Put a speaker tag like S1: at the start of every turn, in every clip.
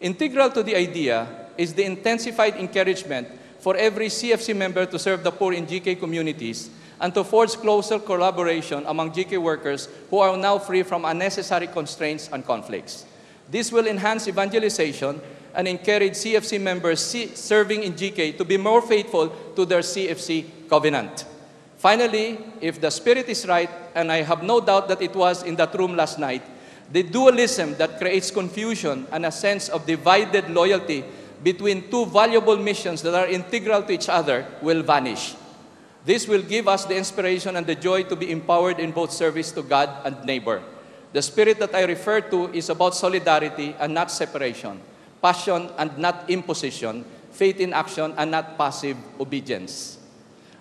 S1: Integral to the idea is the intensified encouragement for every CFC member to serve the poor in GK communities and to forge closer collaboration among GK workers who are now free from unnecessary constraints and conflicts. This will enhance evangelization and encourage CFC members serving in GK to be more faithful to their CFC covenant. Finally, if the spirit is right, and I have no doubt that it was in that room last night, the dualism that creates confusion and a sense of divided loyalty between two valuable missions that are integral to each other will vanish. This will give us the inspiration and the joy to be empowered in both service to God and neighbor. The spirit that I refer to is about solidarity and not separation, passion and not imposition, faith in action and not passive obedience.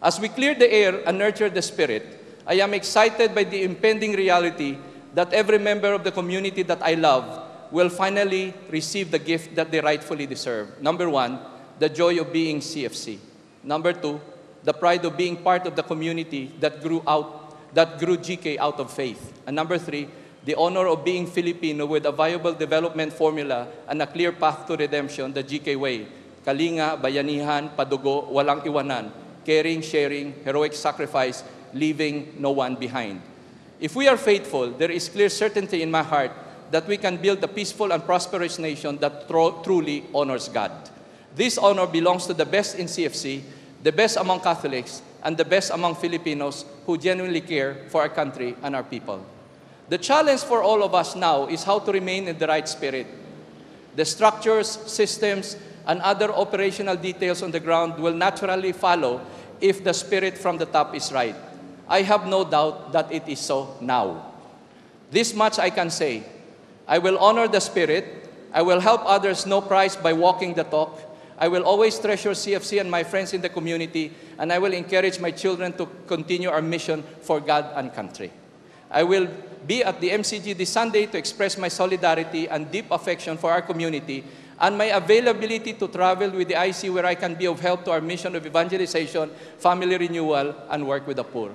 S1: As we clear the air and nurture the spirit, I am excited by the impending reality that every member of the community that I love will finally receive the gift that they rightfully deserve. Number one, the joy of being CFC. Number two, the pride of being part of the community that grew GK out of faith. And number three, the honor of being Filipino with a viable development formula and a clear path to redemption, the GK way. Kalinga, bayanihan, padugo, walang iwanan, caring, sharing, heroic sacrifice, leaving no one behind. If we are faithful, there is clear certainty in my heart that we can build a peaceful and prosperous nation that truly honors God. This honor belongs to the best in CFC, the best among Catholics, and the best among Filipinos who genuinely care for our country and our people. The challenge for all of us now is how to remain in the right spirit. The structures, systems, and other operational details on the ground will naturally follow if the spirit from the top is right. I have no doubt that it is so now. This much I can say. I will honor the spirit. I will help others know Christ by walking the talk. I will always treasure CFC and my friends in the community, and I will encourage my children to continue our mission for God and country. I will be at the MCG this Sunday to express my solidarity and deep affection for our community and my availability to travel with the IC where I can be of help to our mission of evangelization, family renewal, and work with the poor.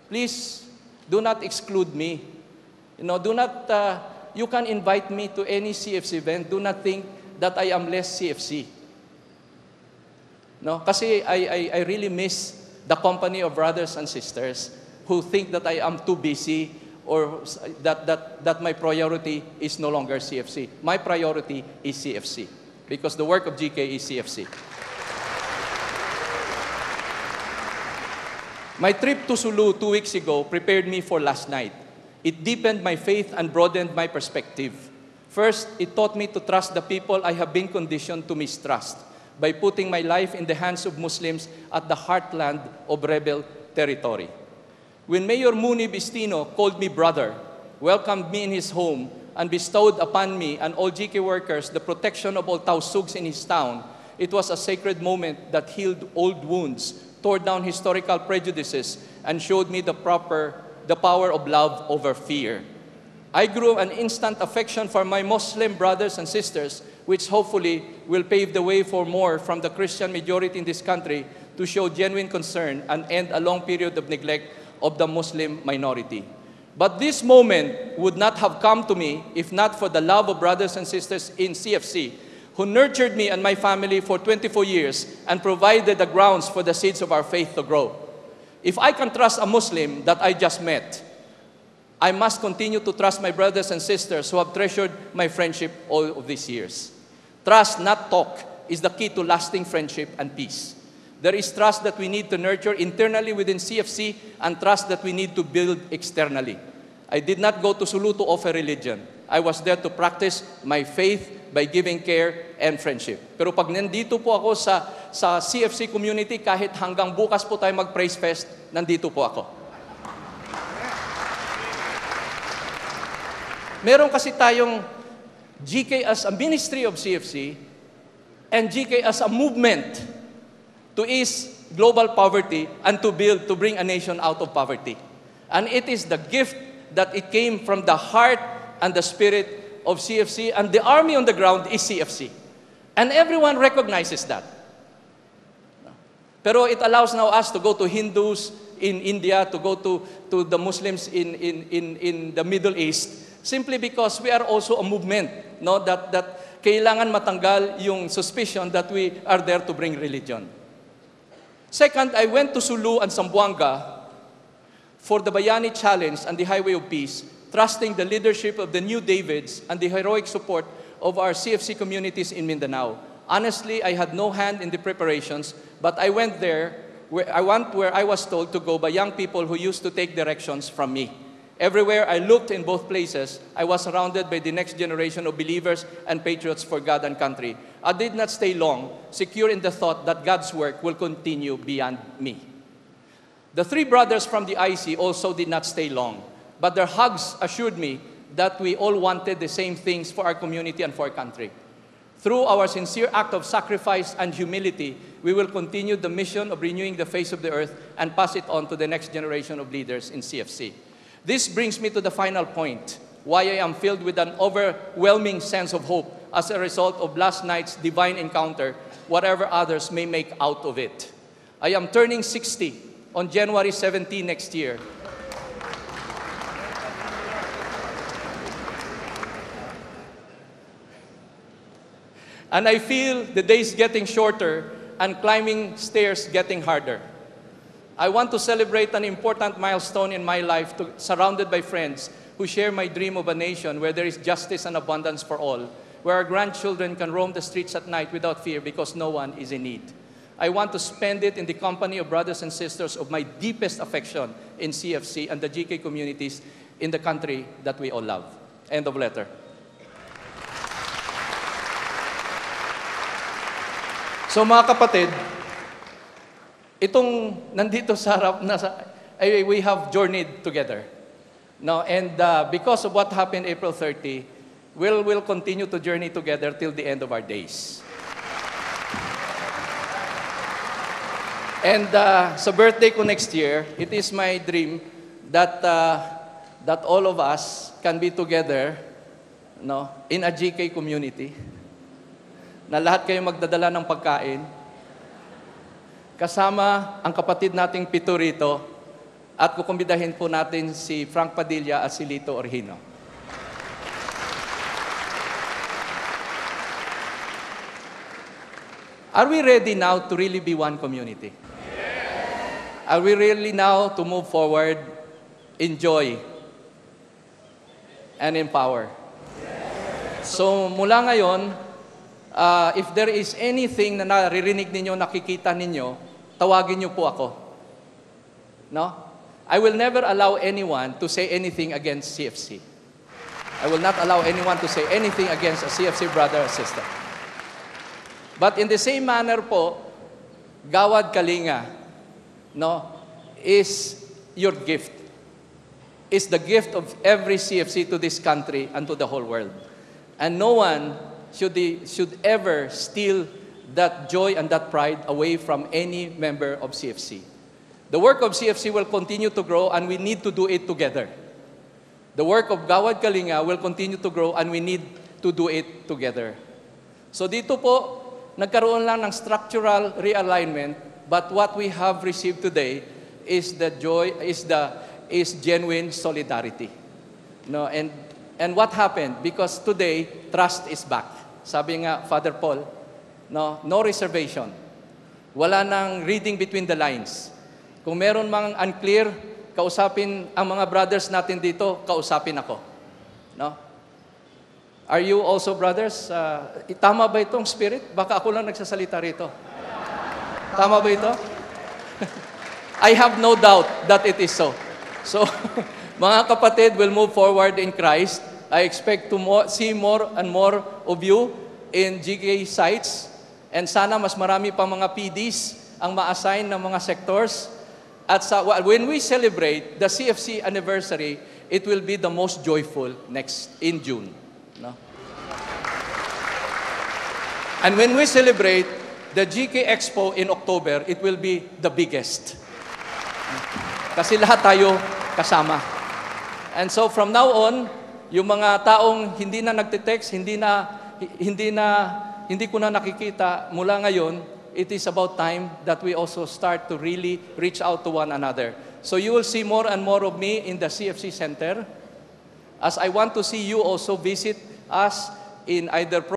S1: Please, do not exclude me. You can invite me to any CFC event. Do not think that I am less CFC. No, kasi I really miss the company of brothers and sisters who think that I am too busy or that my priority is no longer CFC. My priority is CFC because the work of GK is CFC. My trip to Sulu 2 weeks ago prepared me for last night. It deepened my faith and broadened my perspective. First, it taught me to trust the people I have been conditioned to mistrust by putting my life in the hands of Muslims at the heartland of rebel territory. When Mayor Muni Bistino called me brother, welcomed me in his home, and bestowed upon me and all GK workers the protection of all Tausugs in his town, it was a sacred moment that healed old wounds, tore down historical prejudices, and showed me the power of love over fear. I grew an instant affection for my Muslim brothers and sisters, which hopefully will pave the way for more from the Christian majority in this country to show genuine concern and end a long period of neglect of the Muslim minority. But this moment would not have come to me if not for the love of brothers and sisters in CFC, who nurtured me and my family for 24 years and provided the grounds for the seeds of our faith to grow. If I can trust a Muslim that I just met, I must continue to trust my brothers and sisters who have treasured my friendship all of these years. Trust, not talk, is the key to lasting friendship and peace. There is trust that we need to nurture internally within CFC and trust that we need to build externally. I did not go to Sulu to offer religion. I was there to practice my faith by giving care and friendship. Pero pag nandito po ako sa CFC community, kahit hanggang bukas po tayo mag-praise fest, nandito po ako. Meron kasi tayong GK as a ministry of CFC and GK as a movement to ease global poverty and to bring a nation out of poverty. And it is the gift that it came from the heart and the spirit of CFC, and the army on the ground is CFC. And everyone recognizes that. Pero it allows now us to go to Hindus in India, to go to the Muslims in the Middle East, simply because we are also a movement. no, that kailangan matanggal yung suspicion that we are there to bring religion. Second, I went to Sulu and Zamboanga for the Bayani Challenge and the Highway of Peace, trusting the leadership of the New Davids and the heroic support of our CFC communities in Mindanao. Honestly, I had no hand in the preparations, but I went there where I was told to go by young people who used to take directions from me. Everywhere I looked in both places, I was surrounded by the next generation of believers and patriots for God and country. I did not stay long, secure in the thought that God's work will continue beyond me. The three brothers from the IC also did not stay long, but their hugs assured me that we all wanted the same things for our community and for our country. Through our sincere act of sacrifice and humility, we will continue the mission of renewing the face of the earth and pass it on to the next generation of leaders in CFC. This brings me to the final point, why I am filled with an overwhelming sense of hope as a result of last night's divine encounter, whatever others may make out of it. I am turning 60 on January 17 next year. And I feel the days getting shorter and climbing stairs getting harder. I want to celebrate an important milestone in my life, surrounded by friends who share my dream of a nation where there is justice and abundance for all, where our grandchildren can roam the streets at night without fear because no one is in need. I want to spend it in the company of brothers and sisters of my deepest affection in CFC and the GK communities in the country that we all love. End of letter. So mga kapatid, itong nandito sa harap, we have journeyed together. No, and because of what happened April 30, we'll continue to journey together till the end of our days. And sa birthday ko next year, it is my dream that that all of us can be together, no, in a GK community, na lahat kayo magdadala ng pagkain, kasama ang kapatid nating pito rito, at kukumbidahin po natin si Frank Padilla at si Lito Orhino. Are we ready now to really be one community? Are we really now to move forward in joy and in power? So mula ngayon, if there is anything na naririnig ninyo, nakikita ninyo, tawagin niyo po ako. No? I will never allow anyone to say anything against CFC. I will not allow anyone to say anything against a CFC brother or sister. But in the same manner po, Gawad Kalinga, no, is your gift. Is the gift of every CFC to this country and to the whole world. And no one should ever steal that joy and that pride away from any member of CFC. The work of CFC will continue to grow and we need to do it together. The work of Gawad Kalinga will continue to grow and we need to do it together. So dito po, nagkaroon lang ng structural realignment, but what we have received today is the joy, is genuine solidarity. No, and what happened? Because today, trust is back. Sabi nga, Father Paul, no reservation. Wala nang reading between the lines. Kung meron mang unclear, kausapin ang mga brothers natin dito, kausapin ako. No? Are you also brothers? Tama ba itong spirit? Baka ako lang nagsasalita rito. Tama ba ito? I have no doubt that it is so. So, mga kapatid, will move forward in Christ. I expect to see more and more of you in GK sites. And sana mas marami pa mga PDs ang ma-assign ng mga sectors. At when we celebrate the CFC anniversary, it will be the most joyful in June. No? And when we celebrate the GK Expo in October, it will be the biggest. Kasi lahat tayo kasama. And so from now on, yung mga taong hindi na nagte-text, hindi ko na nakikita mula ngayon, it is about time that we also start to really reach out to one another. So you will see more and more of me in the CFC Center, as I want to see you also visit us in either